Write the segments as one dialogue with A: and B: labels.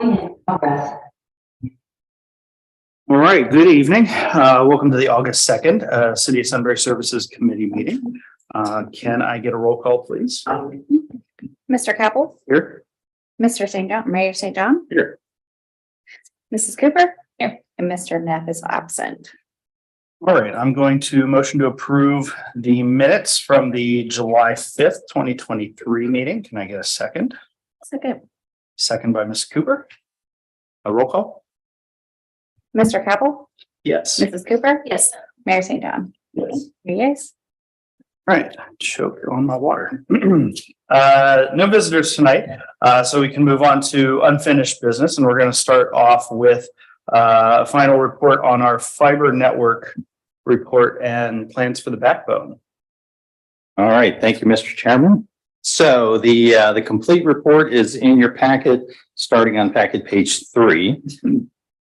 A: All right, good evening. Welcome to the August 2nd City of Sunbury Services Committee meeting. Can I get a roll call, please?
B: Mr. Capel,
A: Here.
B: Mr. St. John, Mayor St. John,
A: Here.
B: Mrs. Cooper, here, and Mr. Neff is absent.
A: All right, I'm going to motion to approve the minutes from the July 5th, 2023 meeting. Can I get a second?
B: Second.
A: Second by Ms. Cooper. A roll call?
B: Mr. Capel,
A: Yes.
B: Mrs. Cooper, yes, Mayor St. John,
A: Yes.
B: yes.
A: All right, choked on my water. No visitors tonight, so we can move on to unfinished business, and we're going to start off with a final report on our fiber network report and plans for the backbone.
C: All right, thank you, Mr. Chairman. So the complete report is in your packet, starting on packet page 3.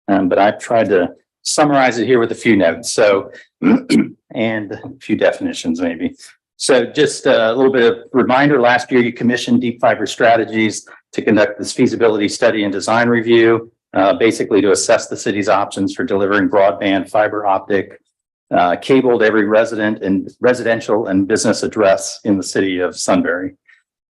C: But I've tried to summarize it here with a few notes. So, and a few definitions maybe. So just a little bit of reminder, last year you commissioned Deep Fiber Strategies to conduct this feasibility study and design review, basically to assess the city's options for delivering broadband fiber optic cable to every resident and residential and business address in the city of Sunbury.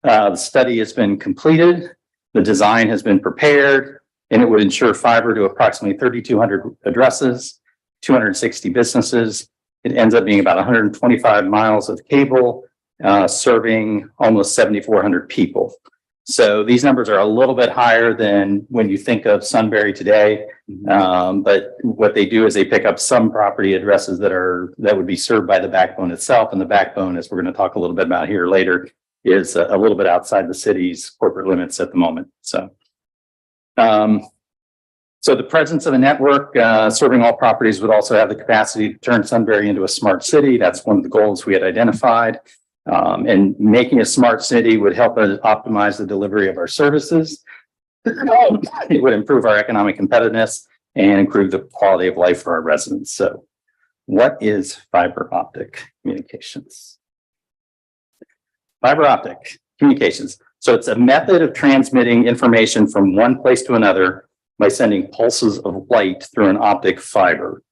C: The study has been completed. The design has been prepared, and it would ensure fiber to approximately 3,200 addresses, 260 businesses. It ends up being about 125 miles of cable, serving almost 7,400 people. So these numbers are a little bit higher than when you think of Sunbury today. But what they do is they pick up some property addresses that would be served by the backbone itself. And the backbone, as we're going to talk a little bit about here later, is a little bit outside the city's corporate limits at the moment. So the presence of a network serving all properties would also have the capacity to turn Sunbury into a smart city. That's one of the goals we had identified. And making a smart city would help us optimize the delivery of our services. It would improve our economic competitiveness and improve the quality of life for our residents. So what is fiber optic communications? Fiber optic communications. So it's a method of transmitting information from one place to another by sending pulses of light through an optic fiber.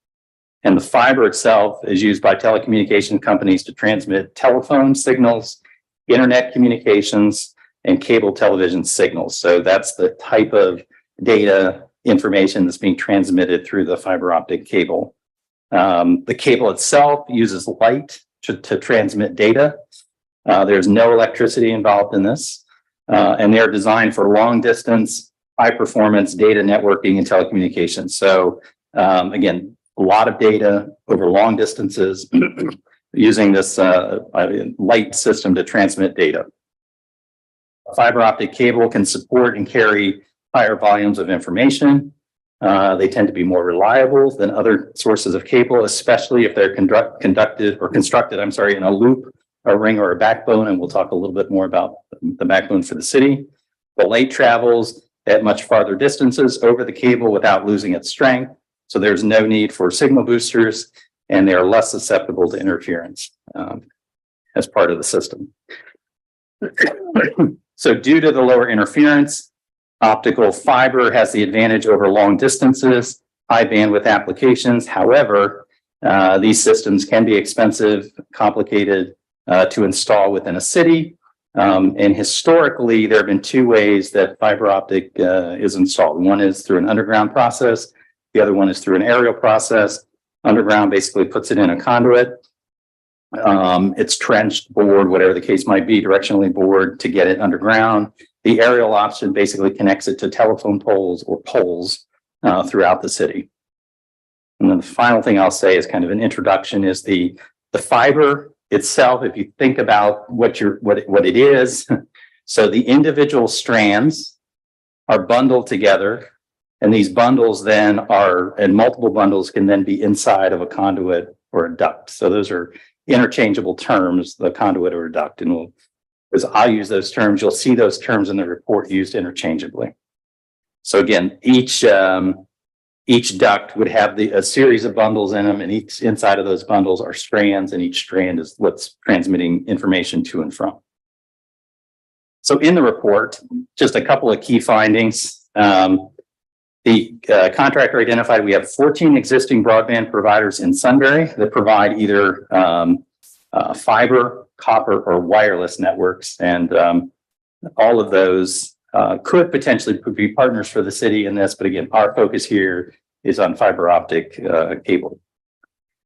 C: And the fiber itself is used by telecommunication companies to transmit telephone signals, internet communications, and cable television signals. So that's the type of data information that's being transmitted through the fiber optic cable. The cable itself uses light to transmit data. There's no electricity involved in this. And they're designed for long distance, high performance data networking and telecommunications. So again, a lot of data over long distances using this light system to transmit data. Fiber optic cable can support and carry higher volumes of information. They tend to be more reliable than other sources of cable, especially if they're constructed in a loop, a ring, or a backbone. And we'll talk a little bit more about the backbone for the city. The light travels at much farther distances over the cable without losing its strength. So there's no need for signal boosters, and they are less susceptible to interference as part of the system. So due to the lower interference, optical fiber has the advantage over long distances, high bandwidth applications. However, these systems can be expensive, complicated to install within a city. And historically, there have been two ways that fiber optic is installed. One is through an underground process. The other one is through an aerial process. Underground basically puts it in a conduit. It's trenched, bored, whatever the case might be, directionally bored to get it underground. The aerial option basically connects it to telephone poles or poles throughout the city. And then the final thing I'll say is kind of an introduction is the fiber itself. If you think about what it is, so the individual strands are bundled together. And these bundles then and multiple bundles can then be inside of a conduit or a duct. So those are interchangeable terms, the conduit or a duct. And as I'll use those terms, you'll see those terms in the report used interchangeably. So again, each duct would have a series of bundles in them, and each inside of those bundles are strands, and each strand is what's transmitting information to and from. So in the report, just a couple of key findings. The contractor identified we have 14 existing broadband providers in Sunbury that provide either fiber, copper, or wireless networks. And all of those could potentially be partners for the city in this. But again, our focus here is on fiber optic cable.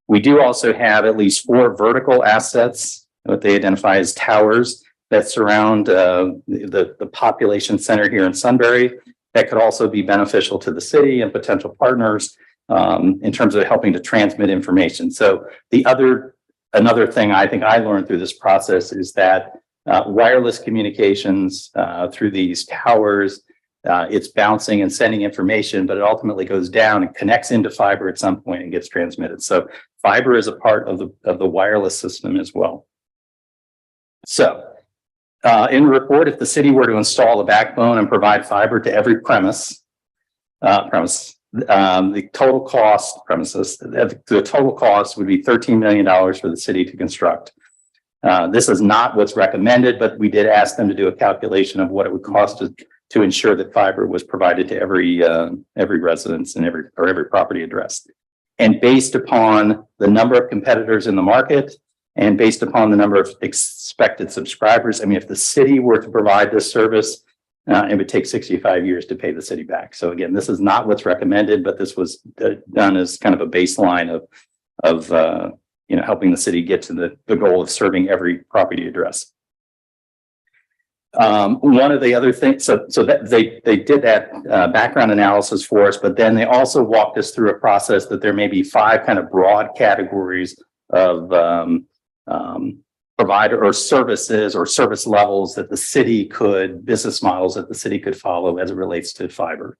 C: We do also have at least 4 vertical assets, what they identify as towers, that surround the population center here in Sunbury. That could also be beneficial to the city and potential partners in terms of helping to transmit information. So another thing I think I learned through this process is that wireless communications through these towers, it's bouncing and sending information, but it ultimately goes down and connects into fiber at some point and gets transmitted. So fiber is a part of the wireless system as well. So in the report, if the city were to install a backbone and provide fiber to every the total cost would be $13 million for the city to construct. This is not what's recommended, but we did ask them to do a calculation of what it would cost to ensure that fiber was provided to every residence and every property address. And based upon the number of competitors in the market and based upon the number of expected subscribers, I mean, if the city were to provide this service, it would take 65 years to pay the city back. So again, this is not what's recommended, but this was done as kind of a baseline of helping the city get to the goal of serving every property address. One of the other things, so that they did that background analysis for us, but then they also walked us through a process that there may be 5 kind of broad categories of provider or services or service levels that the city business models that the city could follow as it relates to fiber.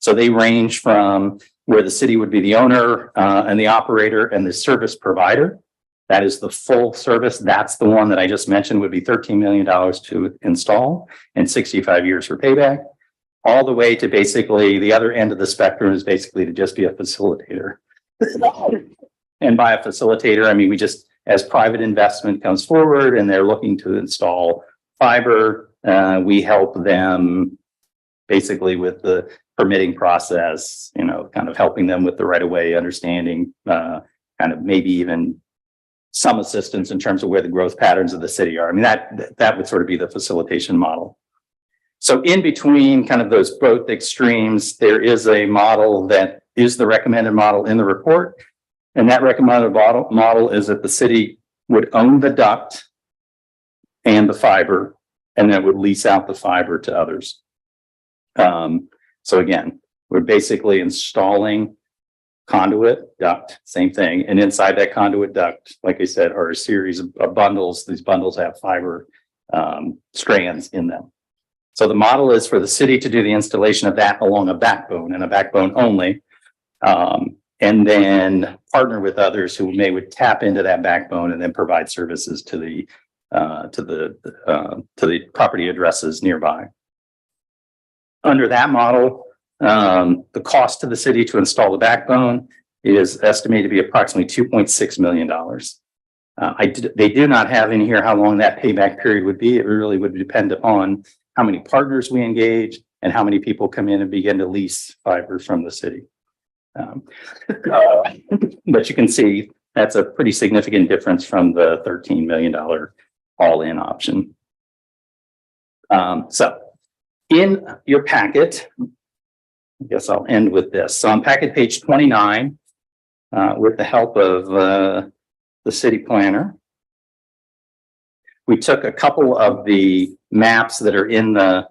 C: So they range from where the city would be the owner and the operator and the service provider. That is the full service. That's the one that I just mentioned would be $13 million to install and 65 years for payback. All the way to basically the other end of the spectrum is basically to just be a facilitator. And by a facilitator, I mean, we just, as private investment comes forward and they're looking to install fiber, we help them basically with the permitting process, kind of helping them with the right of way understanding, kind of maybe even some assistance in terms of where the growth patterns of the city are. I mean, that would sort of be the facilitation model. So in between kind of those both extremes, there is a model that is the recommended model in the report. And that recommended model is that the city would own the duct and the fiber, and then would lease out the fiber to others. So again, we're basically installing conduit duct, same thing. And inside that conduit duct, like I said, are a series of bundles. These bundles have fiber strands in them. So the model is for the city to do the installation of that along a backbone and a backbone only. And then partner with others who would tap into that backbone and then provide services to the property addresses nearby. Under that model, the cost to the city to install the backbone is estimated to be approximately $2.6 million. They do not have in here how long that payback period would be. It really would depend upon how many partners we engage and how many people come in and begin to lease fiber from the city. But you can see that's a pretty significant difference from the $13 million all-in option. So in your packet, I guess I'll end with this. So on packet page 29, with the help of the city planner, we took a couple of the maps that are in the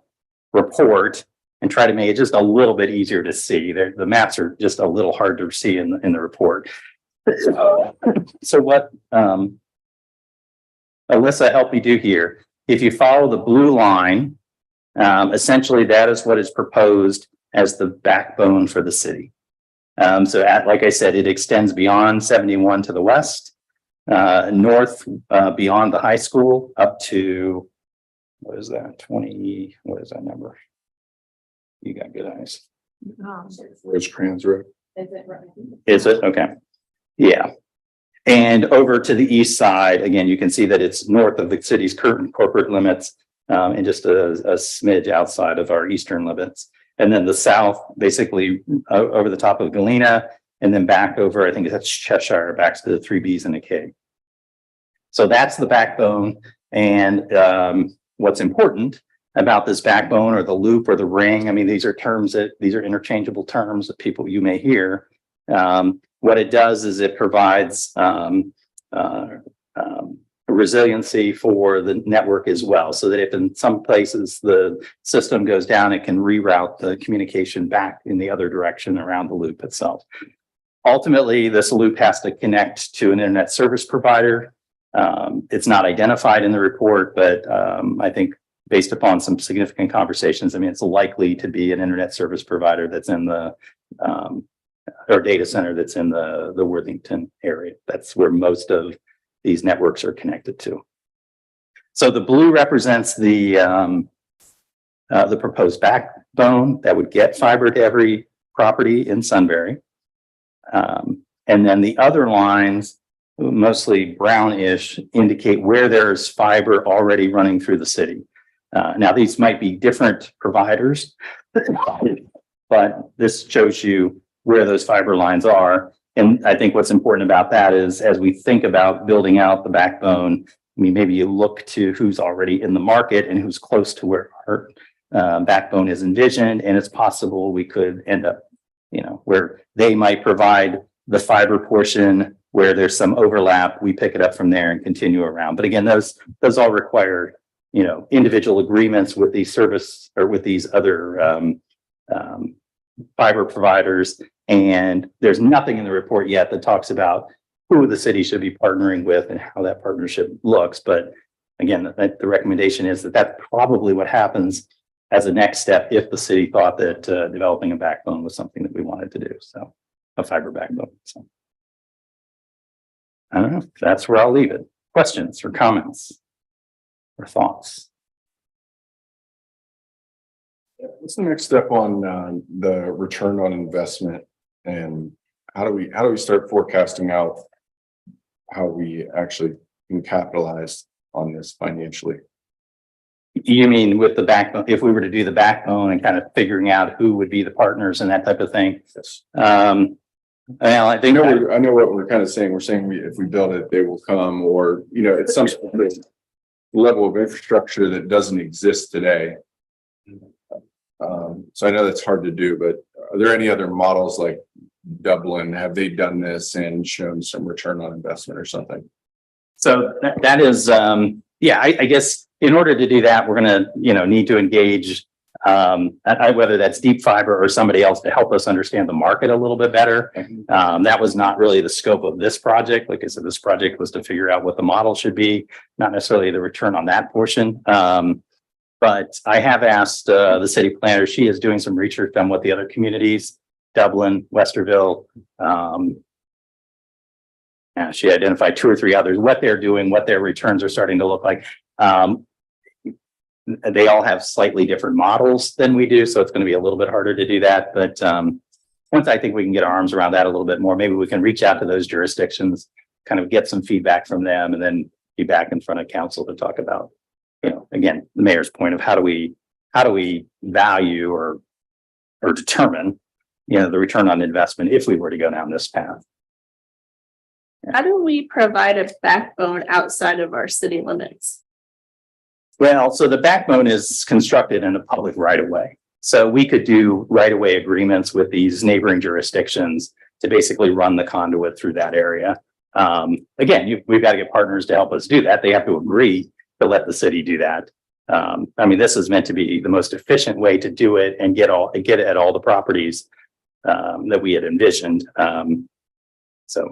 C: report and try to make it just a little bit easier to see. The maps are just a little hard to see in the report. So what Alyssa helped me do here, if you follow the blue line, essentially that is what is proposed as the backbone for the city. Like I said, it extends beyond 71 to the west, north beyond the high school up to, what is that, 20, what is that number? You got good eyes.
D: Rosecrans Road.
C: Is it? Okay. Yeah. And over to the east side, again, you can see that it's north of the city's current corporate limits and just a smidge outside of our eastern limits. and then the south, basically over the top of Galena, and then back over, I think that's Cheshire, back to the 3Bs and a K. So that's the backbone. And what's important about this backbone or the loop or the ring, I mean, these are interchangeable terms that you may hear. What it does is it provides resiliency for the network as well, so that if in some places the system goes down, it can reroute the communication back in the other direction around the loop itself. Ultimately, this loop has to connect to an internet service provider. It's not identified in the report, but I think based upon some significant conversations, I mean, it's likely to be an internet service provider that's in the or data center that's in the Worthington area. That's where most of these networks are connected to. So the blue represents the proposed backbone that would get fiber to every property in Sunbury. And then the other lines, mostly brownish, indicate where there's fiber already running through the city. Now, these might be different providers, but this shows you where those fiber lines are. And I think what's important about that is, as we think about building out the backbone, I mean, maybe you look to who's already in the market and who's close to where our backbone is envisioned. And it's possible we could end up, where they might provide the fiber portion where there's some overlap. We pick it up from there and continue around. But again, those all require, individual agreements with these service or with these other fiber providers. And there's nothing in the report yet that talks about who the city should be partnering with and how that partnership looks. But again, the recommendation is that that's probably what happens as a next step if the city thought that developing a backbone was something that we wanted to do. So a fiber backbone. So I don't know. That's where I'll leave it. Questions or comments or thoughts?
D: What's the next step on the return on investment, and how do we start forecasting out how we actually can capitalize on this financially?
C: You mean with the backbone, if we were to do the backbone and kind of figuring out who would be the partners and that type of thing?
D: Yes.
C: Well, I think
D: I know what we're kind of saying. We're saying if we build it, they will come, or it's some sort of level of infrastructure that doesn't exist today. So I know that's hard to do, but are there any other models like Dublin? Have they done this and shown some return on investment or something?
C: So that is, I guess in order to do that, we're going to, need to engage, whether that's Deep Fiber or somebody else to help us understand the market a little bit better. That was not really the scope of this project. Like I said, this project was to figure out what the model should be, not necessarily the return on that portion. But I have asked the city planner. She is doing some research on what the other communities, Dublin, Westerville, she identified 2 or 3 others, what they're doing, what their returns are starting to look like. They all have slightly different models than we do, so it's going to be a little bit harder to do that. But once I think we can get our arms around that a little bit more, maybe we can reach out to those jurisdictions, kind of get some feedback from them, and then be back in front of council to talk about, again, the mayor's point of how do we value or determine, the return on investment if we were to go down this path.
E: How do we provide a backbone outside of our city limits?
C: Well, so the backbone is constructed in a public right of way. So we could do right of way agreements with these neighboring jurisdictions to basically run the conduit through that area. Again, we've got to get partners to help us do that. They have to agree to let the city do that. This is meant to be the most efficient way to do it and get it at all the properties that we had envisioned. So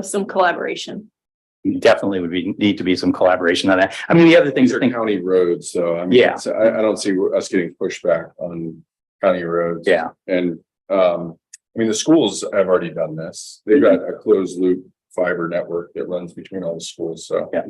E: some collaboration.
C: Definitely would need to be some collaboration on that. The other things are
D: county roads, so I don't see us getting pushback on county roads.
C: Yeah.
D: And the schools have already done this. They've got a closed loop fiber network that runs between all the schools. So
C: I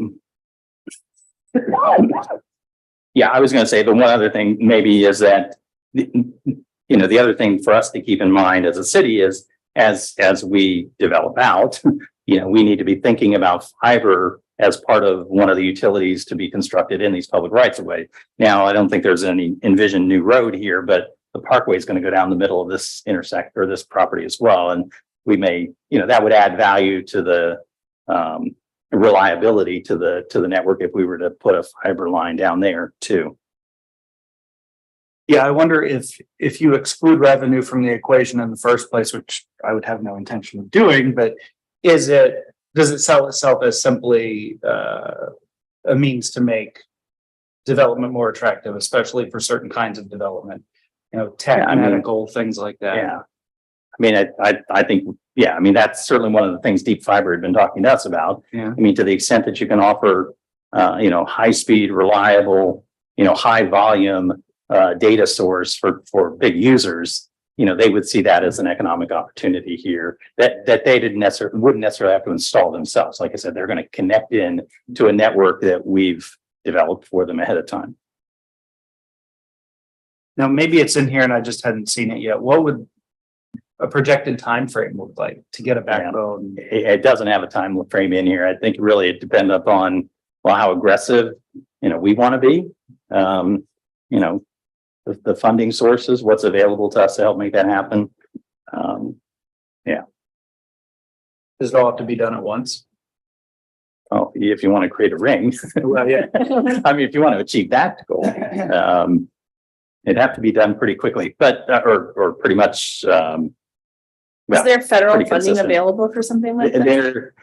C: was going to say the one other thing maybe is that the other thing for us to keep in mind as a city is as we develop out, we need to be thinking about fiber as part of one of the utilities to be constructed in these public rights of way. Now, I don't think there's any envisioned new road here, but the parkway is going to go down the middle of this intersect or this property as well. And we may, that would add value to the reliability to the network if we were to put a fiber line down there too.
A: Yeah, I wonder if you exclude revenue from the equation in the first place, which I would have no intention of doing, but does it sell itself as simply a means to make development more attractive, especially for certain kinds of development, tech, medical, things like that?
C: Yeah. I mean, I think, that's certainly one of the things Deep Fiber had been talking to us about.
A: Yeah.
C: I mean, to the extent that you can offer, high speed, reliable, high volume data source for big users, they would see that as an economic opportunity here that they wouldn't necessarily have to install themselves. Like I said, they're going to connect in to a network that we've developed for them ahead of time.
A: Now, maybe it's in here and I just hadn't seen it yet. What would a projected time frame look like to get a backbone?
C: It doesn't have a time frame in here. I think really it depends upon how aggressive we want to be. The funding sources, what's available to us to help make that happen.
A: Does it all have to be done at once?
C: Oh, if you want to create a ring,
A: Well, yeah.
C: I mean, if you want to achieve that goal, it'd have to be done pretty quickly, but or pretty much.
E: Is there federal
C: pretty
E: funding
C: consistent.
E: available for something like that?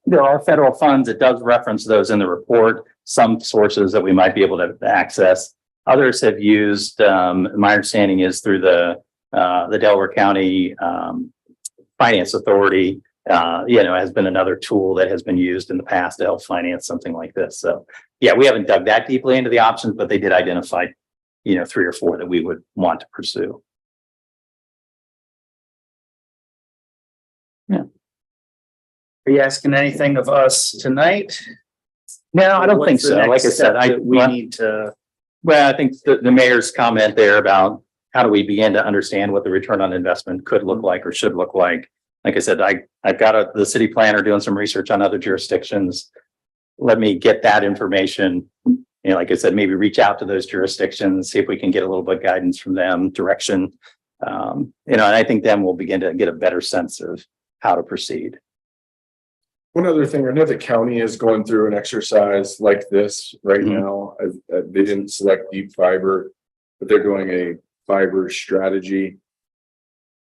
C: There are federal funds. It does reference those in the report. Some sources that we might be able to access. Others have used. My understanding is through the Delaware County Finance Authority. Has been another tool that has been used in the past to help finance something like this. So, we haven't dug that deeply into the options, but they did identify, 3 or 4 that we would want to pursue.
A: Are you asking anything of us tonight?
C: No, I don't think
A: What's the
C: so.
A: next
C: Like I said,
A: step that we need to.
C: Well, I think the mayor's comment there about how do we begin to understand what the return on investment could look like or should look like. Like I said, I've got the city planner doing some research on other jurisdictions. Let me get that information. Like I said, maybe reach out to those jurisdictions, see if we can get a little bit of guidance from them, direction. And I think then we'll begin to get a better sense of how to proceed.
D: One other thing, I know the county is going through an exercise like this right now. They didn't select Deep Fiber, but they're doing a fiber strategy.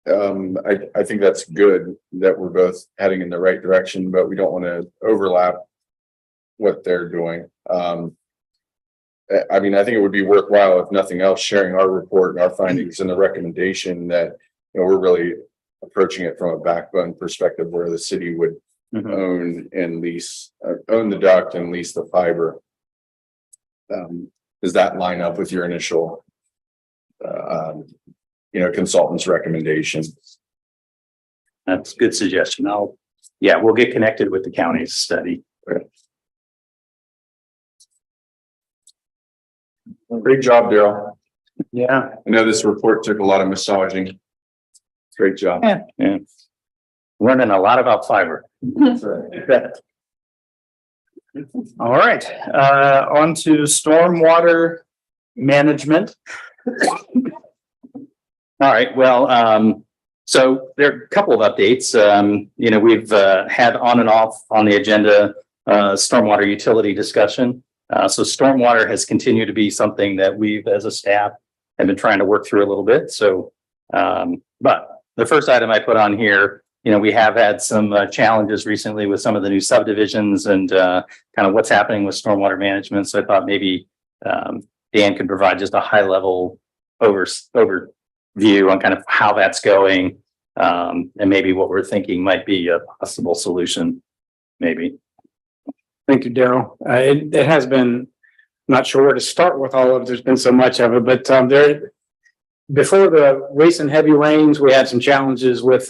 D: I think that's good that we're both heading in the right direction, but we don't want to overlap what they're doing. I think it would be worthwhile, if nothing else, sharing our report and our findings and the recommendation that we're really approaching it from a backbone perspective where the city would own and lease, own the duct and lease the fiber. Does that line up with your initial, consultant's recommendations?
C: That's a good suggestion. We'll get connected with the county's study.
D: Great job, Daryl.
A: Yeah.
D: I know this report took a lot of massaging. Great job.
C: Yeah. Learning a lot about fiber.
A: All right. On to stormwater management.
C: All right. Well, so there are a couple of updates. We've had on and off on the agenda stormwater utility discussion. So stormwater has continued to be something that we've, as a staff, have been trying to work through a little bit. So, but the first item I put on here, we have had some challenges recently with some of the new subdivisions and kind of what's happening with stormwater management. So I thought maybe Dan could provide just a high level overview on kind of how that's going, and maybe what we're thinking might be a possible solution, maybe.
F: Thank you, Daryl. It has been, not sure where to start with all of it. There's been so much of it, but before the recent heavy rains, we had some challenges with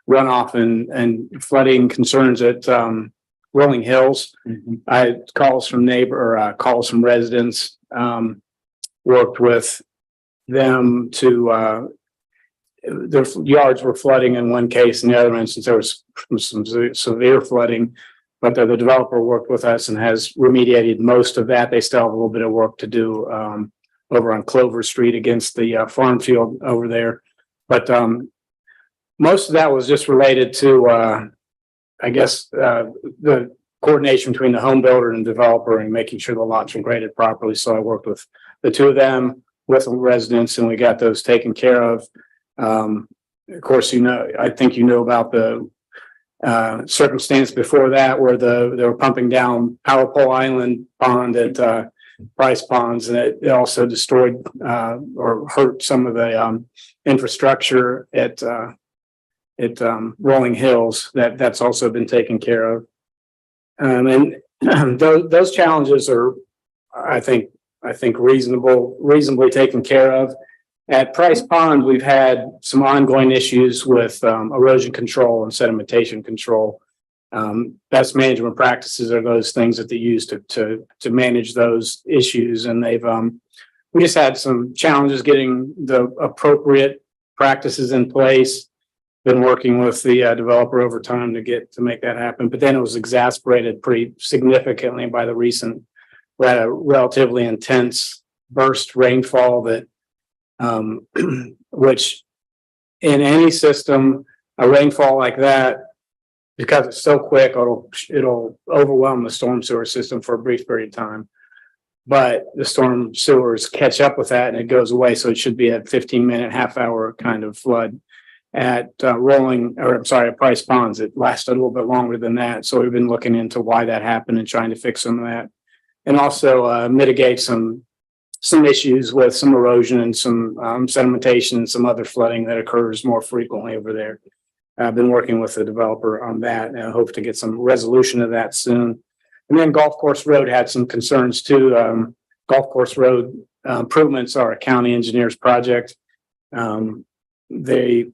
F: runoff and flooding concerns at Rolling Hills. I had calls from calls from residents, worked with them to their yards were flooding in one case. In the other instance, there was some severe flooding. But the developer worked with us and has remediated most of that. They still have a little bit of work to do on over on Clover Street against the farm field over there. But most of that was just related to, I guess, the coordination between the home builder and developer and making sure the lots were graded properly. So I worked with the two of them, with the residents, and we got those taken care of. Of course, I think you know about the circumstance before that where they were pumping down Power Pole Island Pond at Price Ponds, and it also destroyed or hurt some of the infrastructure at Rolling Hills. That's also been taken care of. And those challenges are, I think reasonably taken care of. At Price Pond, we've had some ongoing issues with erosion control and sedimentation control. Best management practices are those things that they use to manage those issues, and we just had some challenges getting the appropriate practices in place. Been working with the developer over time to make that happen, but then it was exacerbated pretty significantly by the recent relatively intense burst rainfall that which in any system, a rainfall like that, because it's so quick, it'll overwhelm the storm sewer system for a brief period of time. But the storm sewers catch up with that and it goes away. So it should be a 15-minute, half-hour kind of flood. At Price Ponds, it lasted a little bit longer than that. So we've been looking into why that happened and trying to fix some of that, and also mitigate some issues with some erosion and some sedimentation and some other flooding that occurs more frequently over there. I've been working with the developer on that, and I hope to get some resolution of that soon. And then Golf Course Road had some concerns too. Golf Course Road improvements are a county engineer's project. They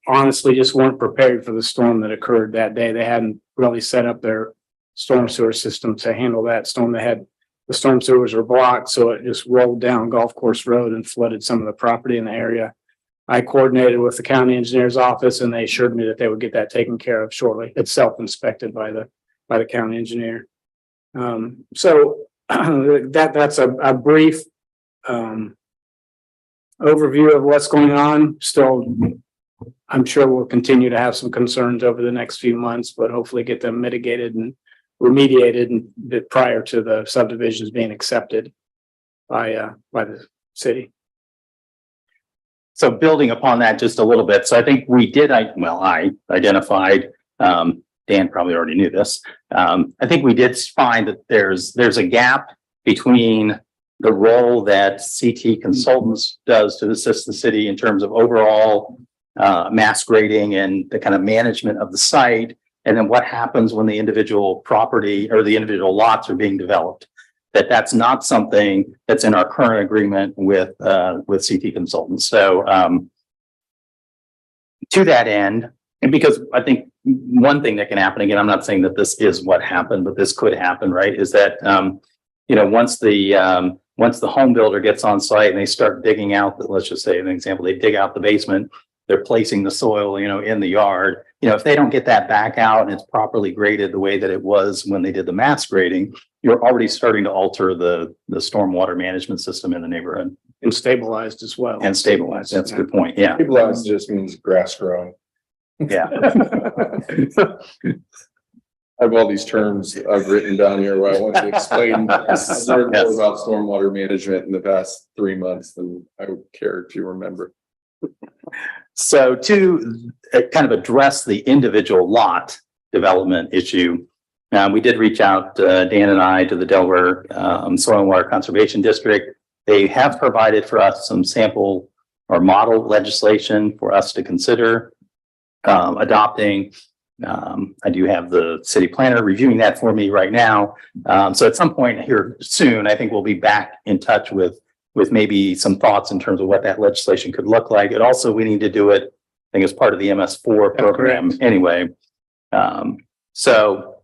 F: honestly just weren't prepared for the storm that occurred that day. They hadn't really set up their storm sewer system to handle that storm. The storm sewers were blocked, so it just rolled down Golf Course Road and flooded some of the property in the area. I coordinated with the county engineer's office, and they assured me that they would get that taken care of shortly. It's self-inspected by the county engineer. So that's a brief overview of what's going on. Still, I'm sure we'll continue to have some concerns over the next few months, but hopefully get them mitigated and remediated prior to the subdivisions being accepted by the city.
C: So building upon that just a little bit. So I think I identified, Dan probably already knew this. I think we did find that there's a gap between the role that CT Consultants does to assist the city in terms of overall mass grading and the kind of management of the site, and then what happens when the individual property or the individual lots are being developed. That's not something that's in our current agreement with CT Consultants. So to that end, and because I think one thing that can happen, again, I'm not saying that this is what happened, but this could happen, right? Is that once the home builder gets on site and they start digging out, let's just say an example, they dig out the basement, they're placing the soil, in the yard. If they don't get that back out and it's properly graded the way that it was when they did the mass grading, you're already starting to alter the stormwater management system in the neighborhood.
F: And stabilized as well.
C: And stabilized. That's a good point. Yeah.
D: Stabilized just means grass growing.
C: Yeah.
D: I have all these terms I've written down here where I want to explain. I've learned more about stormwater management in the past 3 months than I would care to remember.
C: So to kind of address the individual lot development issue, we did reach out, Dan and I, to the Delaware Soil and Water Conservation District. They have provided for us some sample or model legislation for us to consider adopting. I do have the city planner reviewing that for me right now. So at some point here soon, I think we'll be back in touch with maybe some thoughts in terms of what that legislation could look like. And also we need to do it, I think, as part of the MS4 program anyway. So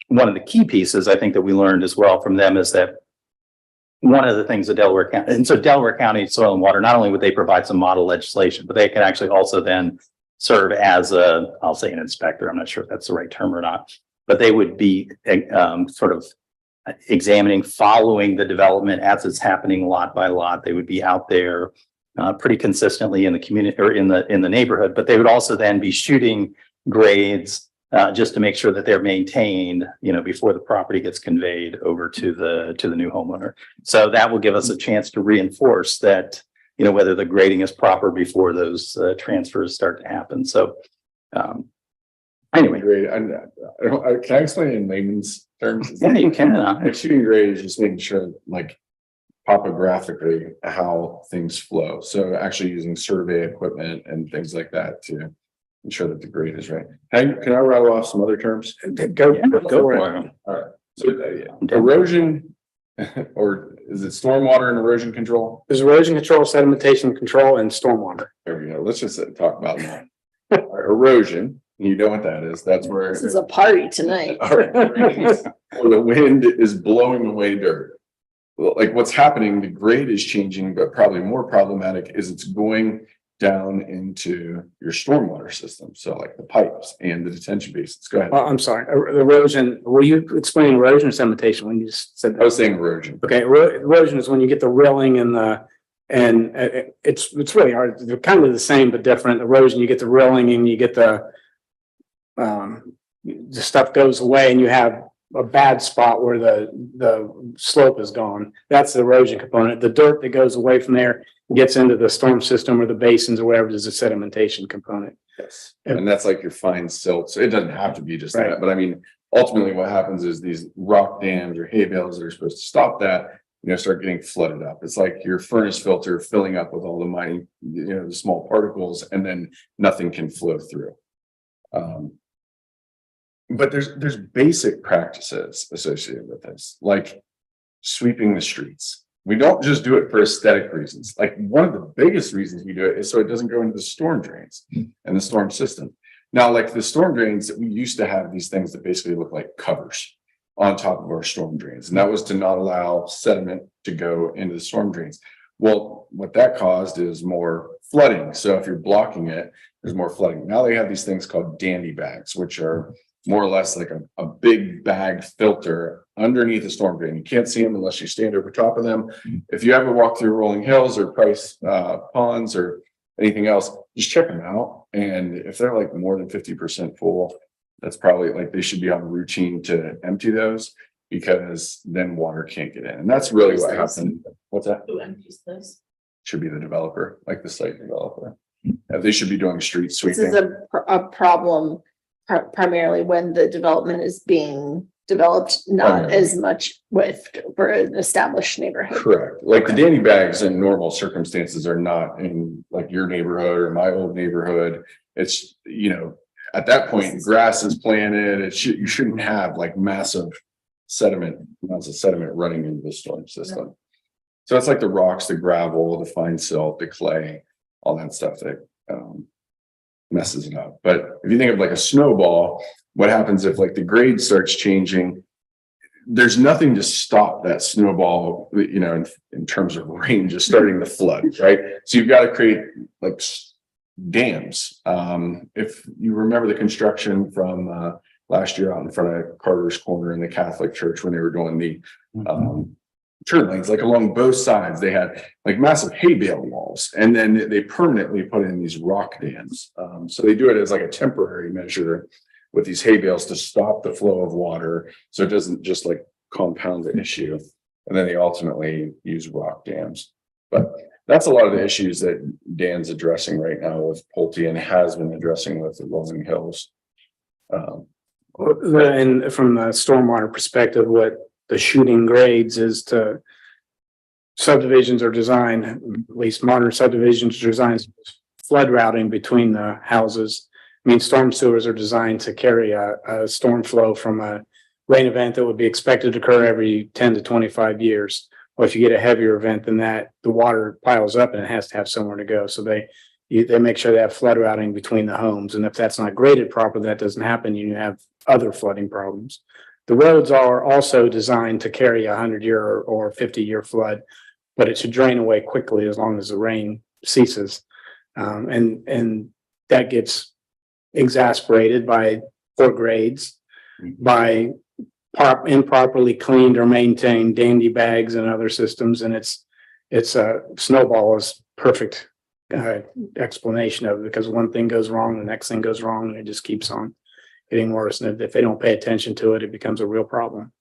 C: one of the key pieces I think that we learned as well from them is that one of the things that Delaware County, and so Delaware County Soil and Water, not only would they provide some model legislation, but they can actually also then serve as I'll say an inspector. I'm not sure if that's the right term or not, but they would be sort of examining, following the development as it's happening lot by lot. They would be out there pretty consistently in the community or in the neighborhood, but they would also then be shooting grades just to make sure that they're maintained, before the property gets conveyed over to the new homeowner. So that will give us a chance to reinforce that, whether the grading is proper before those transfers start to happen. So anyway,
D: Grade, can I explain in layman's terms?
C: yeah, you can.
D: Like shooting grade is just making sure, like, topographically how things flow. So actually using survey equipment and things like that to ensure that the grade is right. Can I rattle off some other terms?
F: Go
C: for
F: for
C: it.
F: it.
D: All right. So erosion, or is it stormwater and erosion control?
F: There's erosion control, sedimentation control, and stormwater.
D: There we go. Let's just talk about that. All right, erosion, you know what that is. That's where.
E: This is a party tonight.
D: All right. Where the wind is blowing away dirt. Well, like what's happening, the grade is changing, but probably more problematic is it's going down into your stormwater system. So like the pipes and the detention basins. Go ahead.
F: I'm sorry, erosion, were you explaining erosion or sedimentation when you just said
D: I
F: that?
D: was saying erosion.
F: Okay, erosion is when you get the rilling and it's really hard. They're kind of the same, but different. Erosion, you get the rilling and you get the stuff goes away and you have a bad spot where the slope is gone. That's the erosion component. The dirt that goes away from there gets into the storm system or the basins or whatever is a sedimentation component.
D: Yes. And that's like your fine silt. So it doesn't have to be just that,
F: Right.
D: but I mean, ultimately what happens is these rock dams or hay bales that are supposed to stop that, start getting flooded up. It's like your furnace filter filling up with all the mining, the small particles, and then nothing can flow through. But there's basic practices associated with this, like sweeping the streets. We don't just do it for aesthetic reasons. Like one of the biggest reasons we do it is so it doesn't go into the storm drains and the storm system. Now, like the storm drains, we used to have these things that basically look like covers on top of our storm drains. And that was to not allow sediment to go into the storm drains. Well, what that caused is more flooding. So if you're blocking it, there's more flooding. Now they have these things called dandy bags, which are more or less like a big bag filter underneath the storm drain. You can't see them unless you stand over top of them. If you ever walk through Rolling Hills or Price Ponds or anything else, just check them out. And if they're like more than 50% full, that's probably like they should be on a routine to empty those, because then water can't get in. And that's really what happened. What's that?
E: Who empties this?
D: Should be the developer, like the site developer. They should be doing street
E: This
D: sweeping.
E: is a problem primarily when the development is being developed, not as much for an established neighborhood.
D: Correct. Like the dandy bags in normal circumstances are not in like your neighborhood or my old neighborhood. It's, at that point, grass is planted. You shouldn't have like massive amounts of sediment running into the storm system. So it's like the rocks, the gravel, the fine silt, the clay, all that stuff that messes it up. But if you think of like a snowball, what happens if like the grade starts changing? There's nothing to stop that snowball, in terms of rain just starting to flood, right? So you've got to create like dams. If you remember the construction from last year out in front of Carter's Corner in the Catholic Church, when they were doing the turn lanes, like along both sides, they had like massive hay bale walls, and then they permanently put in these rock dams. So they do it as like a temporary measure with these hay bales to stop the flow of water, so it doesn't just like compound the issue. And then they ultimately use rock dams. But that's a lot of the issues that Dan's addressing right now with Pulte and has been addressing with the Rolling Hills.
F: And from the stormwater perspective, what the shooting grades is to subdivisions are designed, at least modern subdivisions are designed flood routing between the houses. I mean, storm sewers are designed to carry a storm flow from a rain event that would be expected to occur every 10 to 25 years. Or if you get a heavier event than that, the water piles up and it has to have somewhere to go. So they make sure they have flood routing between the homes. And if that's not graded properly, that doesn't happen. You have other flooding problems. The roads are also designed to carry a 100-year or 50-year flood, but it should drain away quickly as long as the rain ceases. And that gets exasperated by poor grades, by improperly cleaned or maintained dandy bags and other systems, and it's snowball is perfect explanation of it, because one thing goes wrong, the next thing goes wrong, and it just keeps on getting worse. And if they don't pay attention to it, it becomes a real problem.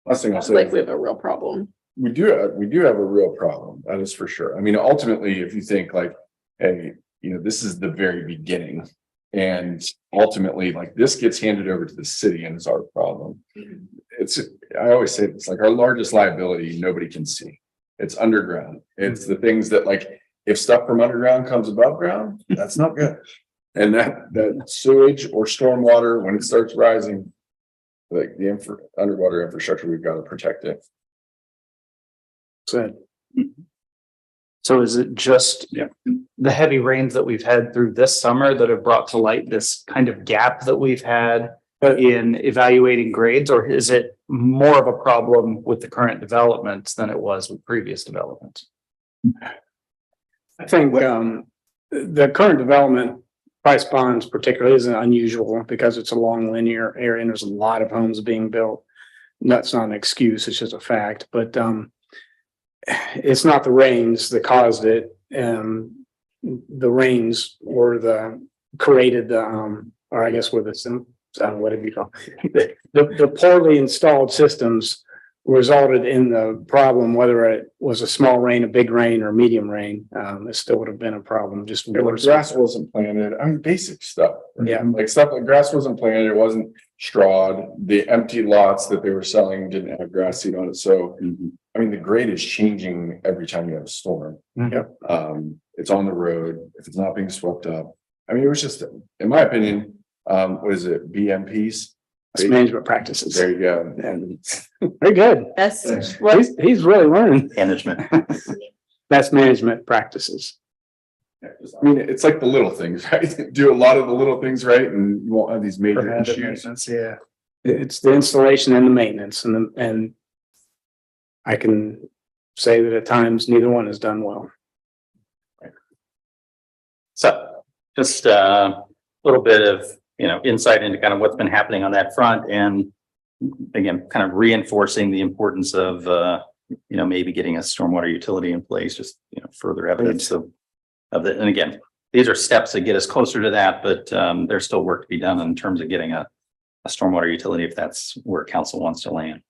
D: Last thing I'll
E: Sounds
D: say.
E: like we have a real problem.
D: We do have a real problem. That is for sure. I mean, ultimately, if you think like, hey, this is the very beginning. And ultimately, like this gets handed over to the city and is our problem. I always say it's like our largest liability, nobody can see. It's underground. It's the things that like, if stuff from underground comes above ground, that's not good. And that sewage or stormwater, when it starts rising, like the underwater infrastructure, we've got to protect it.
F: So
A: So is it just the heavy rains that we've had through this summer that have brought to light this kind of gap that we've had in evaluating grades, or is it more of a problem with the current developments than it was with previous developments?
F: I think the current development, Price Ponds particularly, isn't unusual because it's a long linear area and there's a lot of homes being built. That's not an excuse, it's just a fact. But it's not the rains that caused it. The rains were created or I guess with what have you call the poorly installed systems resulted in the problem, whether it was a small rain, a big rain, or medium rain. It still would have been a problem. Just
D: Like grass wasn't planted. I mean, basic stuff.
F: Yeah.
D: Like stuff like grass wasn't planted. It wasn't strawed. The empty lots that they were selling didn't have grass seed on it. So, I mean, the grade is changing every time you have a storm.
F: Yep.
D: It's on the road. If it's not being swept up. I mean, it was just, in my opinion, what is it? BMPs?
F: It's management practices.
D: There you go.
F: And very good.
E: That's what,
F: He's really learning.
C: Management.
F: That's management practices.
D: I mean, it's like the little things, right? Do a lot of the little things right, and you won't have these major issues.
A: Yeah.
F: It's the installation and the maintenance, and I can say that at times neither one is done well.
C: So just a little bit of, insight into kind of what's been happening on that front, and again, kind of reinforcing the importance of, maybe getting a stormwater utility in place, just, further evidence of it. And again, these are steps that get us closer to that, but there's still work to be done in terms of getting a stormwater utility, if that's where council wants to land.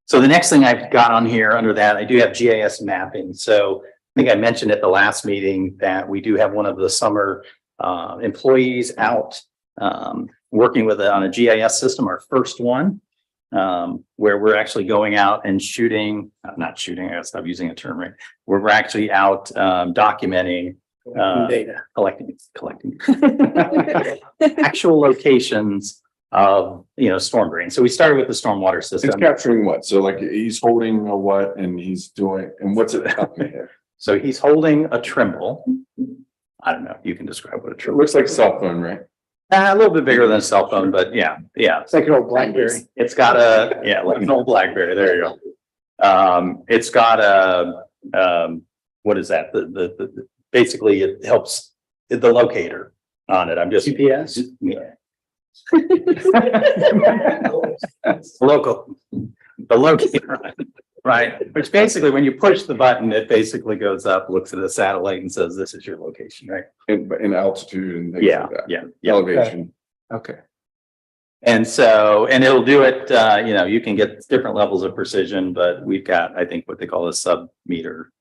C: So the next thing I've got on here under that, I do have GIS mapping. So I think I mentioned at the last meeting that we do have one of the summer employees out working with on a GIS system, our first one, where we're actually going out and not shooting, I gotta stop using a term, right? Where we're actually out documenting,
F: Data.
C: collecting actual locations of, storm drains. So we started with the stormwater
D: It's
C: system.
D: capturing what? So like he's holding a what and he's doing, and what's it?
C: So he's holding a Trimble. I don't know if you can describe what a
D: It
C: Trimble.
D: looks like a cell phone, right?
C: A little bit bigger than a cell phone, but yeah.
F: It's like an old BlackBerry.
C: It's got like an old BlackBerry. There you go. It's got what is that? The basically it helps the locator on it. I'm just
F: GPS.
C: Yeah. The locator, right? Which basically, when you push the button, it basically goes up, looks at a satellite, and says, "This is your location," right?
D: In altitude and things
C: Yeah,
D: like that.
C: yeah.
D: Elevation.
F: Okay.
C: And it'll do it, you can get different levels of precision, but we've got, I think, what they call a sub meter,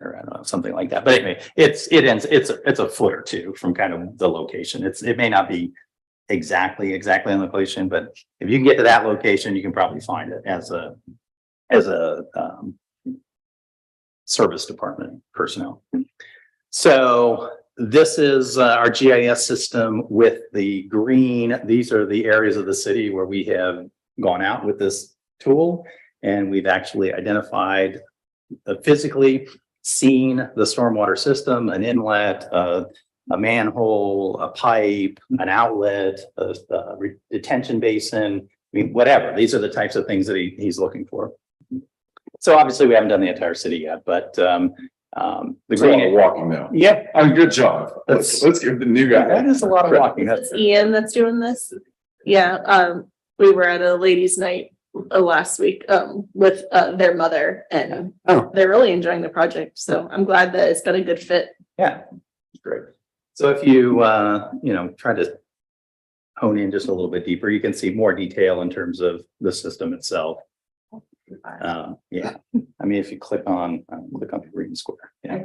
C: or I don't know, something like that. But anyway, it's a foot or two from kind of the location. It may not be exactly on the location, but if you can get to that location, you can probably find it as a service department personnel. So this is our GIS system with the green. These are the areas of the city where we have gone out with this tool, and we've actually identified, physically seen the stormwater system, an inlet, a manhole, a pipe, an outlet, a detention basin. I mean, whatever. These are the types of things that he's looking for. So obviously we haven't done the entire city yet, but the
D: It's a lot of walking now.
C: Yep.
D: Oh, good job. Let's give the new guy.
C: That is a lot of walking.
E: It's Ian that's doing this. Yeah, we were at a ladies' night last week, with, their mother, and
F: Oh.
E: they're really enjoying the project. So I'm glad that it's been a good fit.
C: Yeah, great. So if you, try to hone in just a little bit deeper, you can see more detail in terms of the system itself. Yeah, I mean, if you click on the green square, yeah,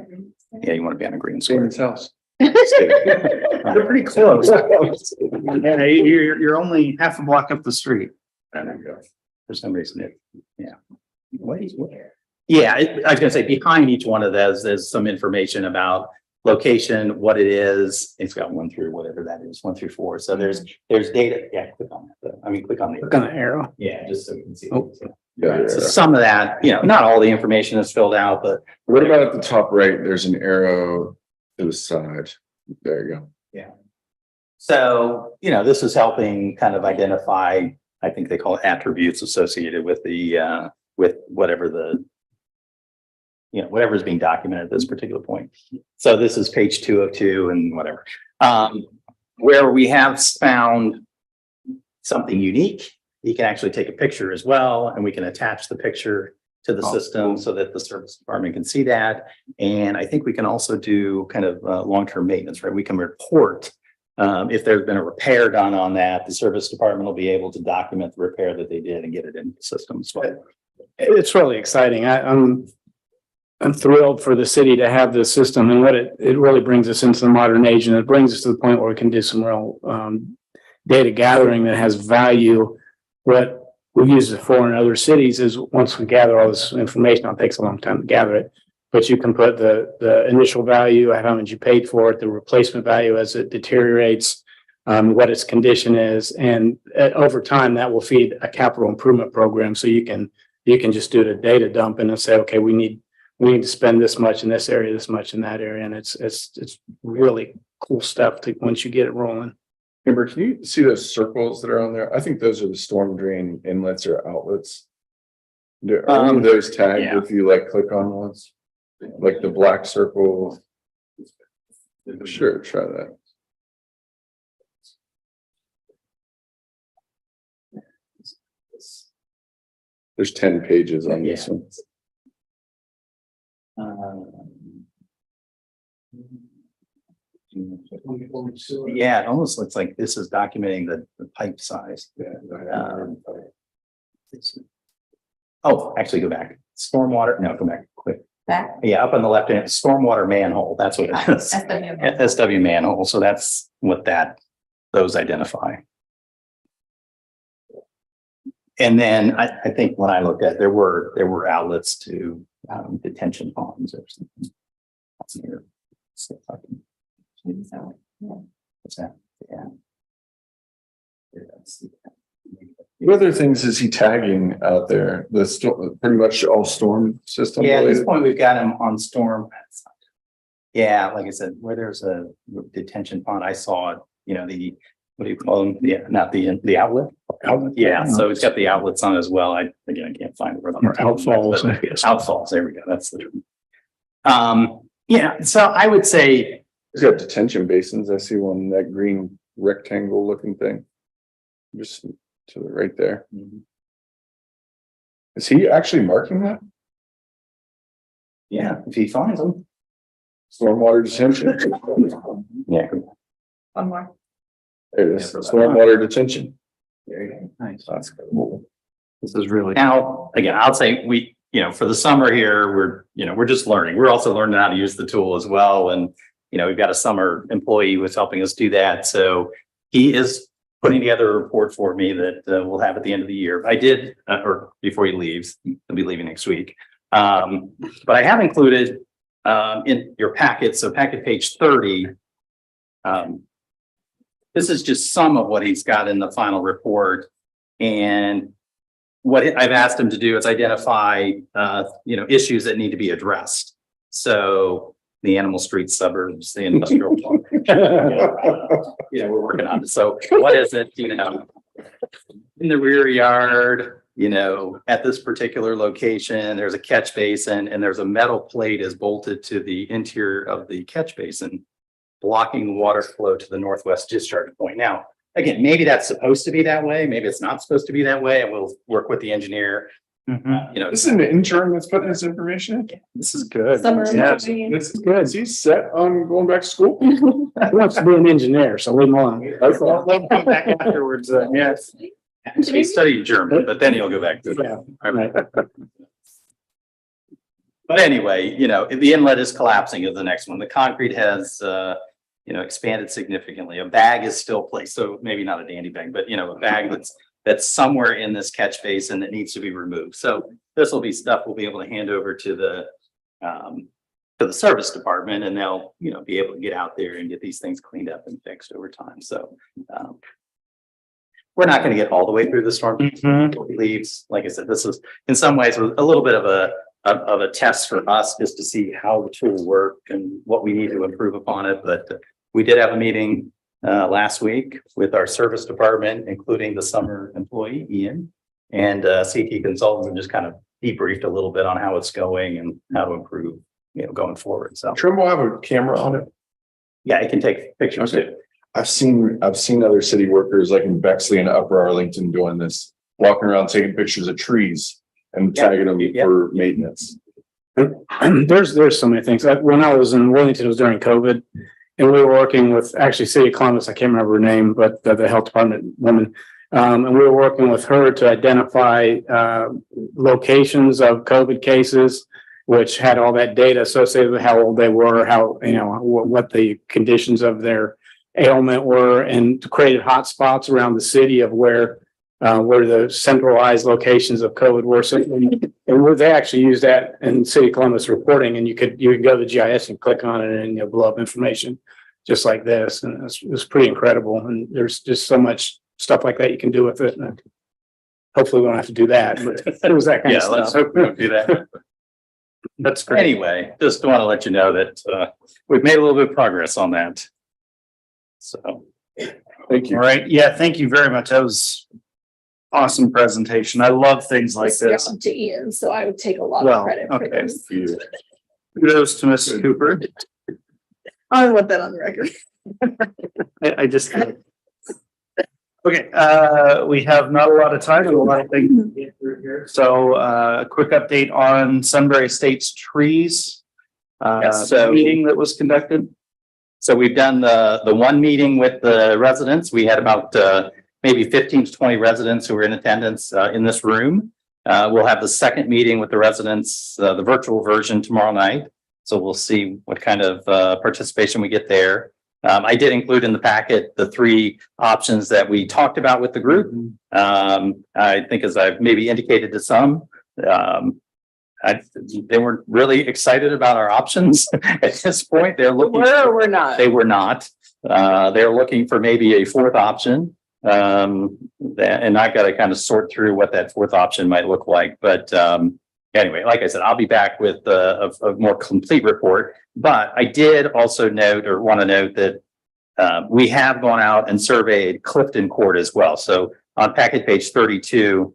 C: you want to be on a green square.
D: Damon's house.
A: They're pretty close. Yeah, you're only half a block up the street.
D: There you go.
C: For some reason, yeah, I was gonna say behind each one of those, there's some information about location, what it is. It's got 1 through whatever that is, 1 through 4. So there's data. Yeah, click on that. Click on
F: Click on the arrow.
C: Yeah, just so you can see.
F: Oh.
D: Yeah,
C: So some of that, not all the information is filled out, but
D: What about at the top right? There's an arrow to the side. There you go.
C: so, this is helping kind of identify, I think they call it attributes associated with the, with whatever whatever is being documented at this particular point. So this is page 202 and whatever. Where we have found something unique, you can actually take a picture as well, and we can attach the picture to the system so that the service department can see that. And I think we can also do kind of long-term maintenance, right? We can report if there's been a repair done on that, the service department will be able to document the repair that they did and get it in the system. So
F: It's really exciting. I'm thrilled for the city to have this system, and what it really brings us into the modern age, and it brings us to the point where we can do some real data gathering that has value. What we've used it for in other cities is once we gather all this information, it takes a long time to gather it, but you can put the initial value, how much you paid for it, the replacement value as it deteriorates, what its condition is, and over time that will feed a capital improvement program. So you can just do the data dump and say, okay, we need to spend this much in this area, this much in that area, and it's really cool stuff to once you get it rolling.
D: Amber, can you see those circles that are on there? I think those are the storm drain inlets or outlets. Are any of those tagged
C: yeah.
D: if you click on ones? Like the black circle? Sure, try that. There's 10 pages on this one.
C: Yeah, it almost looks like this is documenting the pipe size. Actually go back. Stormwater, no, go back quick.
B: Back.
C: Yeah, up on the left hand, stormwater manhole, that's what it is. SW manhole, so that's what those identify. And then I think when I looked at, there were outlets to detention ponds or something. That's near. What's that? Yeah.
D: What other things is he tagging out there? Pretty much all storm system
C: Yeah, at this
D: related?
C: point, we've got him on storm. Yeah, like I said, where there's a detention pond, I saw it, what do you call them? Yeah, not the outlet. Yeah, so it's got the outlets on as well. I can't find the word.
F: Or outfalls, I guess.
C: Outfalls, there we go. That's the term. So I would say,
D: He's got detention basins. I see one, that green rectangle looking thing. Just to the right there. Is he actually marking that?
C: yeah, if he finds them.
D: Stormwater detention?
C: Yeah.
B: One more.
D: There it is, stormwater detention.
C: Nice.
D: That's cool.
A: This is really.
C: Now, again, I'll say for the summer here, we're just learning. We're also learning how to use the tool as well. And, we've got a summer employee who's helping us do that. So he is putting together a report for me that we'll have at the end of the year. I did, or before he leaves, he'll be leaving next week. But I have included in your packet, so packet page 30. This is just some of what he's got in the final report. And what I've asked him to do is identify, issues that need to be addressed. So the animal street suburbs, the industrial park. We're working on it. So what is it, in the rear yard, at this particular location, there's a catch basin and there's a metal plate is bolted to the interior of the catch basin, blocking water flow to the northwest discharge point. Now, again, maybe that's supposed to be that way, maybe it's not supposed to be that way, and we'll work with the engineer. You know,
D: This is an intern that's putting this information in.
F: This is good.
E: Summer.
F: Yes.
D: This is
F: Good.
D: Is he set on going back to school?
F: He wants to be an engineer, so leave him alone. Afterwards, yes.
C: he studied German, but then he'll go back to it.
F: Yeah, right.
C: But anyway, you know, the inlet is collapsing is the next one. The concrete has, expanded significantly. A bag is still placed, so maybe not a dandy bag, but a bag that's somewhere in this catch basin that needs to be removed. So this will be stuff we'll be able to hand over to the service department, and they'll, be able to get out there and get these things cleaned up and fixed over time. So we're not going to get all the way through the storm leaves. Like I said, this is in some ways a little bit of a test for us just to see how the tool worked and what we need to improve upon it. But we did have a meeting last week with our service department, including the summer employee, Ian, and CT consultants, and just kind of debriefed a little bit on how it's going and how to improve, going forward. So
D: Trimble have a camera on it.
C: yeah, it can take pictures
D: Okay.
C: too.
D: I've seen other city workers like in Bexley and Upper Arlington doing this, walking around taking pictures of trees and
C: Yeah.
D: tagging them
C: Yeah.
D: for maintenance.
F: There's so many things. When I was in Wellington, it was during COVID. And we were working with actually City of Columbus, I can't remember her name, but the health department woman. And we were working with her to identify locations of COVID cases, which had all that data associated with how old they were, how, what the conditions of their ailment were, and created hotspots around the city of where the centralized locations of COVID were. So, and they actually used that in City of Columbus reporting, and you could go to the GIS and click on it and blow up information just like this. And it's pretty incredible. And there's just so much stuff like that you can do with it. And hopefully we don't have to do that, but it was that kind
C: Yeah,
F: of
C: let's
F: stuff.
C: hope we don't do that.
A: That's great.
C: Anyway, just want to let you know that we've made a little bit of progress on that. So.
D: Thank you.
A: All right. Yeah, thank you very much. That was awesome presentation. I love things like this.
E: To Ian, so I would take a lot
A: Well,
E: of credit for
A: okay.
E: this.
D: You-
A: Kudos to Mrs. Cooper.
E: I want that on the record.
A: I just. Okay, we have not a lot of time and a lot of things to get through here. So a quick update on Sunbury Estates trees.
C: Yes, so-
A: Meeting that was conducted.
C: So we've done the one meeting with the residents. We had about maybe 15 to 20 residents who were in attendance in this room. We'll have the second meeting with the residents, the virtual version tomorrow night. So we'll see what kind of participation we get there. I did include in the packet the three options that we talked about with the group. I think as I've maybe indicated to some, they weren't really excited about our options at this point. They're looking.
E: We're not.
C: They were not. They're looking for maybe a fourth option. And I've got to kind of sort through what that fourth option might look like. But anyway, like I said, I'll be back with a more complete report. But I did also note or want to note that we have gone out and surveyed Clifton Court as well. So on packet page 32,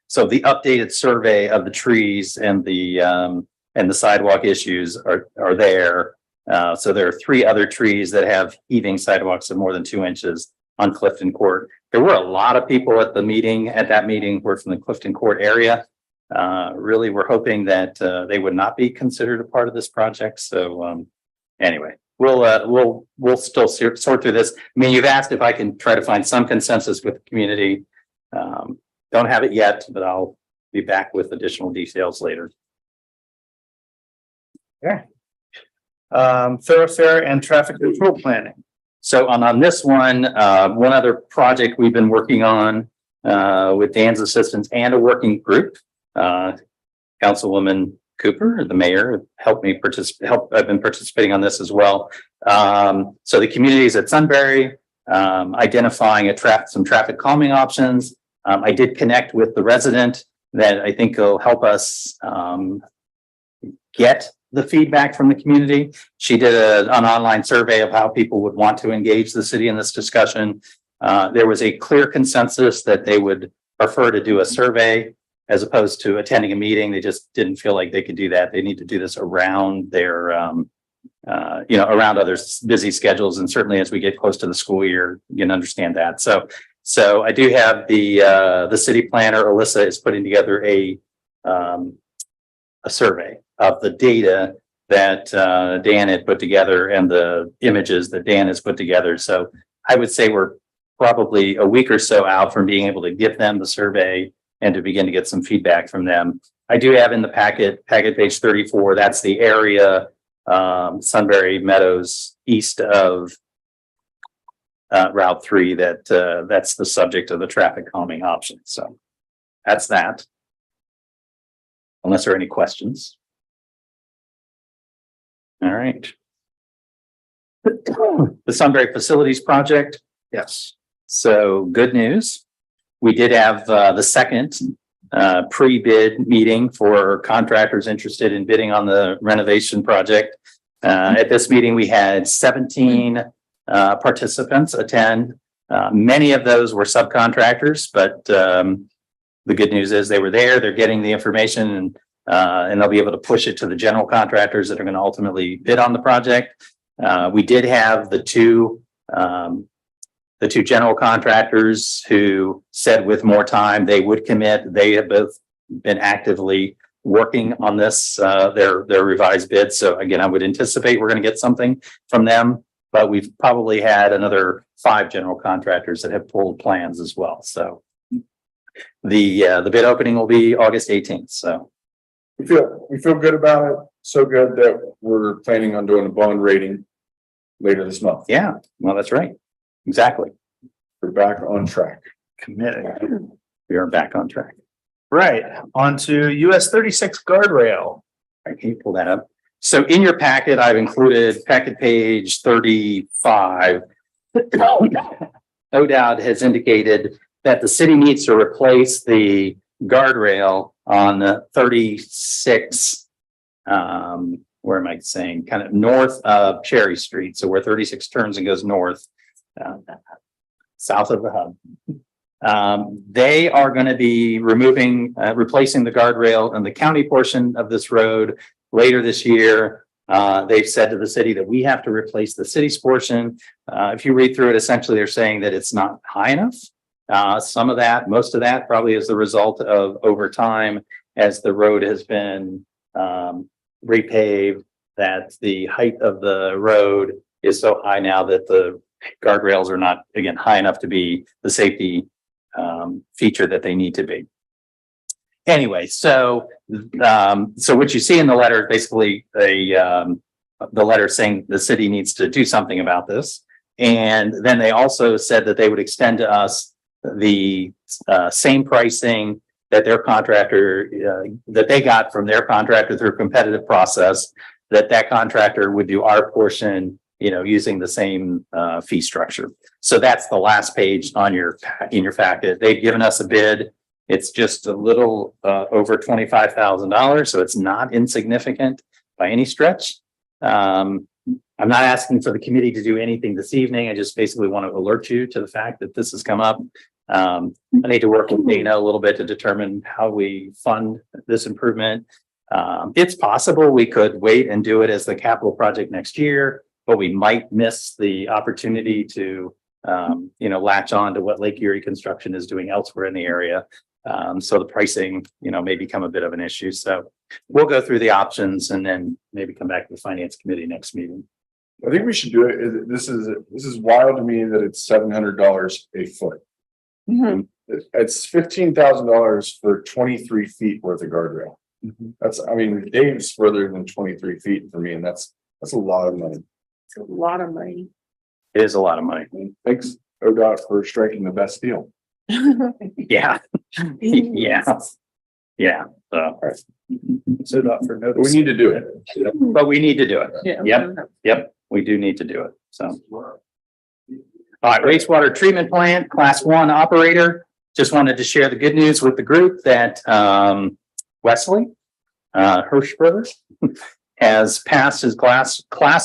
C: so the updated survey of the trees and the sidewalk issues are there. So there are 3 other trees that have heaving sidewalks of more than 2 inches on Clifton Court. There were a lot of people at that meeting were from the Clifton Court area. Really, we're hoping that they would not be considered a part of this project. So anyway, we'll still sort through this. I mean, you've asked if I can try to find some consensus with the community. Don't have it yet, but I'll be back with additional details later.
A: Thoroughfare and traffic control planning.
C: So on this one other project we've been working on with Dan's assistance and a working group, Councilwoman Cooper, the mayor, helped me participate. I've been participating on this as well. So the communities at Sunbury, identifying some traffic calming options. I did connect with the resident that I think will help us get the feedback from the community. She did an online survey of how people would want to engage the city in this discussion. There was a clear consensus that they would prefer to do a survey as opposed to attending a meeting. They just didn't feel like they could do that. They need to do this around their around other busy schedules. And certainly as we get close to the school year, you can understand that. So I do have the city planner, Alyssa, is putting together a survey of the data that Dan had put together and the images that Dan has put together. So I would say we're probably a week or so out from being able to give them the survey and to begin to get some feedback from them. I do have in the packet page 34, that's the area, Sunbury Meadows east of Route 3, that's the subject of the traffic calming option. So that's that. Unless there are any questions. All right. The Sunbury Facilities Project. Yes. So good news. We did have the second pre-bid meeting for contractors interested in bidding on the renovation project. At this meeting, we had 17 participants attend. Many of those were subcontractors, but the good news is they were there, they're getting the information, and they'll be able to push it to the general contractors that are going to ultimately bid on the project. We did have the two general contractors who said with more time they would commit. They have both been actively working on this, their revised bid. So again, I would anticipate we're going to get something from them, but we've probably had another 5 general contractors that have pulled plans as well. So the bid opening will be August 18th. So
D: We feel good about it. So good that we're planning on doing a bond rating later this month.
C: yeah, well, that's right. Exactly.
D: We're back on track.
A: Committed.
C: We are back on track.
A: Right, on to US 36 guardrail.
C: All right, can you pull that up? So in your packet, I've included packet page 35. ODOT has indicated that the city needs to replace the guardrail on the 36, where am I saying, kind of north of Cherry Street. So where 36 turns and goes north, south of the hub. They are going to be replacing the guardrail in the county portion of this road later this year. They've said to the city that we have to replace the city's portion. If you read through it, essentially they're saying that it's not high enough. Some of that, most of that probably is the result of over time as the road has been repaved, that the height of the road is so high now that the guardrails are not, again, high enough to be the safety feature that they need to be. Anyway, so what you see in the letter is basically the letter saying the city needs to do something about this. And then they also said that they would extend to us the same pricing that their contractor, that they got from their contractor through a competitive process, that contractor would do our portion, using the same fee structure. So that's the last page on in your packet. They've given us a bid. It's just a little over $25,000, so it's not insignificant by any stretch. I'm not asking for the committee to do anything this evening. I just basically want to alert you to the fact that this has come up. I need to work with Dana a little bit to determine how we fund this improvement. It's possible we could wait and do it as the capital project next year, but we might miss the opportunity to, latch on to what Lake Erie Construction is doing elsewhere in the area. So the pricing, may become a bit of an issue. So we'll go through the options and then maybe come back to the finance committee next meeting.
D: I think we should do it. This is wild to me that it's $700 a foot.
E: Mhm.
D: It's $15,000 for 23 feet worth of guardrail. Dave's further than 23 feet for me, and that's a lot of money.
E: It's a lot of money.
C: It is a lot of money.
D: Thanks, ODOT, for striking the best deal.
C: Yeah. Yeah. Yeah.
A: So not for
D: We
A: notice.
D: need to do it.
C: But we need to do it.
E: Yeah.
C: Yep. We do need to do it. So. All right, wastewater treatment plant, class 1 operator. Just wanted to share the good news with the group that Wesley Hirschberger has passed his class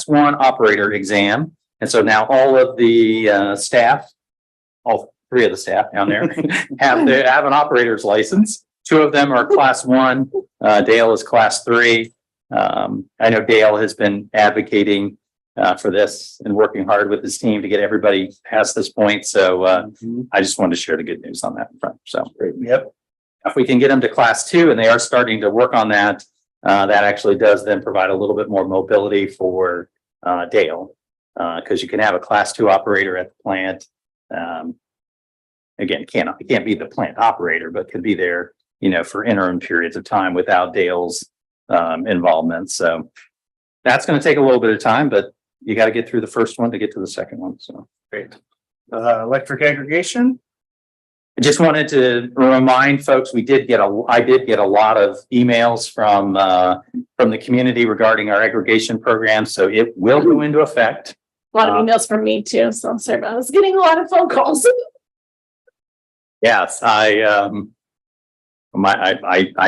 C: 1 operator exam. And so now all of the staff, all 3 of the staff down there have an operator's license. 2 of them are class 1. Dale is class 3. I know Dale has been advocating for this and working hard with his team to get everybody past this point. So I just wanted to share the good news on that front. So
A: Yep.
C: if we can get them to class 2, and they are starting to work on that, that actually does then provide a little bit more mobility for Dale, because you can have a class 2 operator at the plant. Again, it can't be the plant operator, but could be there, for interim periods of time without Dale's involvement. So that's going to take a little bit of time, but you got to get through the first one to get to the second one. So
A: Great. Electric aggregation.
C: I just wanted to remind folks, I did get a lot of emails from the community regarding our aggregation program. So it will go into effect.
E: A lot of emails from me too, so I'm sorry, but I was getting a lot of phone calls.
C: Yes, I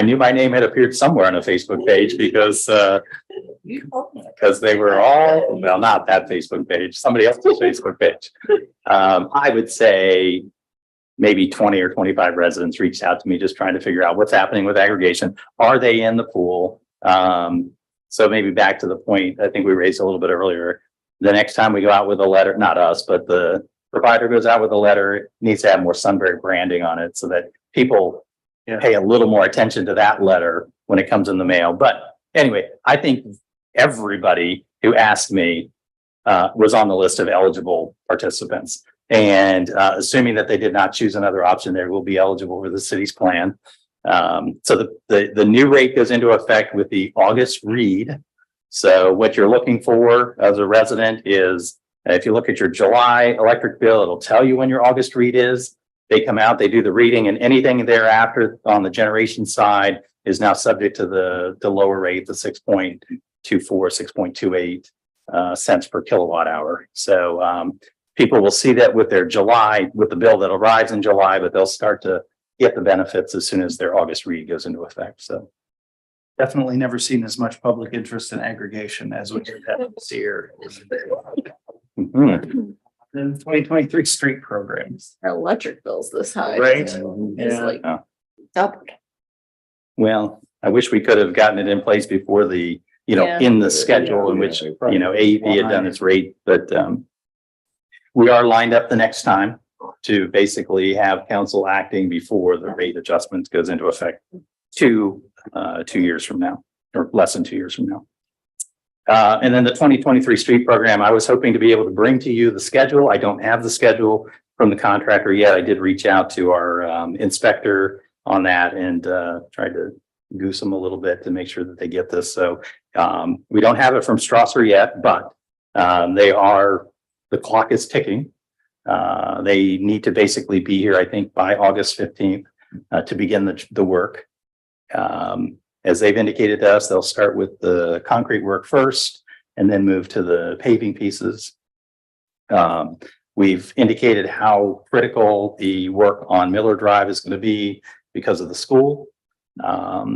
C: knew my name had appeared somewhere on a Facebook page because they were all, well, not that Facebook page, somebody else's Facebook page. I would say maybe 20 or 25 residents reached out to me just trying to figure out what's happening with aggregation. Are they in the pool? So maybe back to the point I think we raised a little bit earlier. The next time we go out with a letter, not us, but the provider goes out with a letter, it needs to have more Sunbury branding on it so that people pay a little more attention to that letter when it comes in the mail. But anyway, I think everybody who asked me was on the list of eligible participants. And assuming that they did not choose another option, they will be eligible for the city's plan. So the new rate goes into effect with the August read. So what you're looking for as a resident is, if you look at your July electric bill, it'll tell you when your August read is. They come out, they do the reading, and anything thereafter on the generation side is now subject to the lower rate, the 6.24, 6.28 cents per kilowatt hour. So people will see that with their July, with the bill that arrives in July, but they'll start to get the benefits as soon as their August read goes into effect. So
A: Definitely never seen as much public interest in aggregation as we did this year.
C: mhm.
A: Then 2023 street programs.
E: Our electric bills this high.
A: Right.
E: It's
A: Yeah.
E: like
C: Yeah.
E: doubled.
C: Well, I wish we could have gotten it in place before the,
E: Yeah.
C: in the schedule in which, AEP had done its rate, but we are lined up the next time to basically have council acting before the rate adjustment goes into effect 2 years from now, or less than 2 years from now. And then the 2023 street program, I was hoping to be able to bring to you the schedule. I don't have the schedule from the contractor yet. I did reach out to our inspector on that and tried to goose them a little bit to make sure that they get this. So we don't have it from Strasser yet, but the clock is ticking. They need to basically be here, I think, by August 15th to begin the work. As they've indicated to us, they'll start with the concrete work first and then move to the paving pieces. We've indicated how critical the work on Miller Drive is going to be because of the school.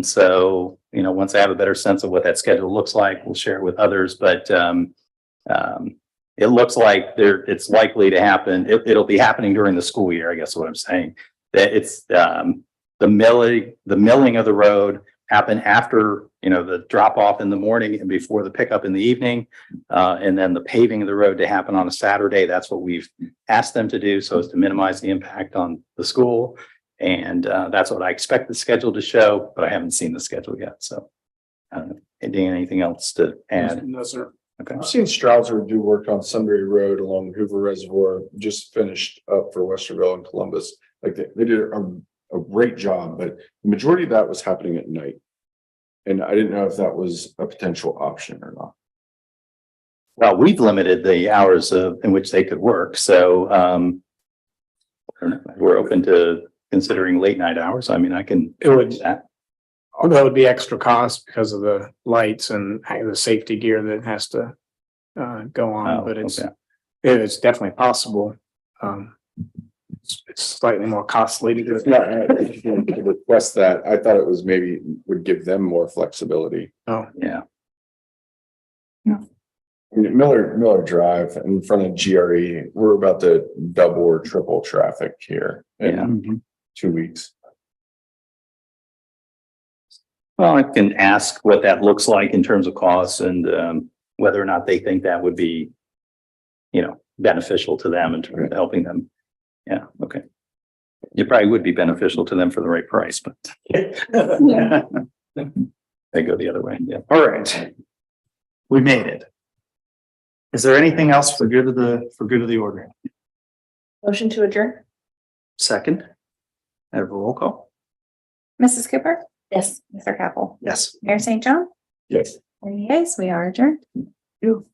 C: So, once I have a better sense of what that schedule looks like, we'll share it with others. But it looks like it's likely to happen. It'll be happening during the school year, I guess is what I'm saying. That it's the milling of the road happen after, the drop off in the morning and before the pickup in the evening. And then the paving of the road to happen on a Saturday. That's what we've asked them to do so as to minimize the impact on the school. And that's what I expect the schedule to show, but I haven't seen the schedule yet. So I don't know. Anything else to add?
F: No, sir.
C: Okay.
D: I've seen Strouser do work on Sunbury Road along Hoover Reservoir, just finished up for Westerville and Columbus. Like they did a great job, but the majority of that was happening at night. And I didn't know if that was a potential option or not.
C: Well, we've limited the hours in which they could work. So I don't know, we're open to considering late night hours. I mean,
F: It would,
C: that.
F: although it would be extra cost because of the lights and the safety gear that has to go on, but it's definitely possible. It's slightly more costly to do it.
D: To request that, I thought it was maybe would give them more flexibility.
F: Oh,
C: Yeah.
D: I mean, Miller Drive in front of GRE, we're about to double or triple traffic here in
C: Yeah.
D: 2 weeks.
C: Well, I can ask what that looks like in terms of costs and whether or not they think that would be, beneficial to them in terms of helping them. Yeah, okay. It probably would be beneficial to them for the right price, but they go the other way. Yeah.
A: All right. We made it. Is there anything else for good of the order?
B: Motion to adjourn?
A: Second. Have a roll call?
B: Mrs. Cooper? Yes. Mr. Capel?
A: Yes.
B: Mayor St. John?
D: Yes.
B: Yes, we are adjourned.
A: You.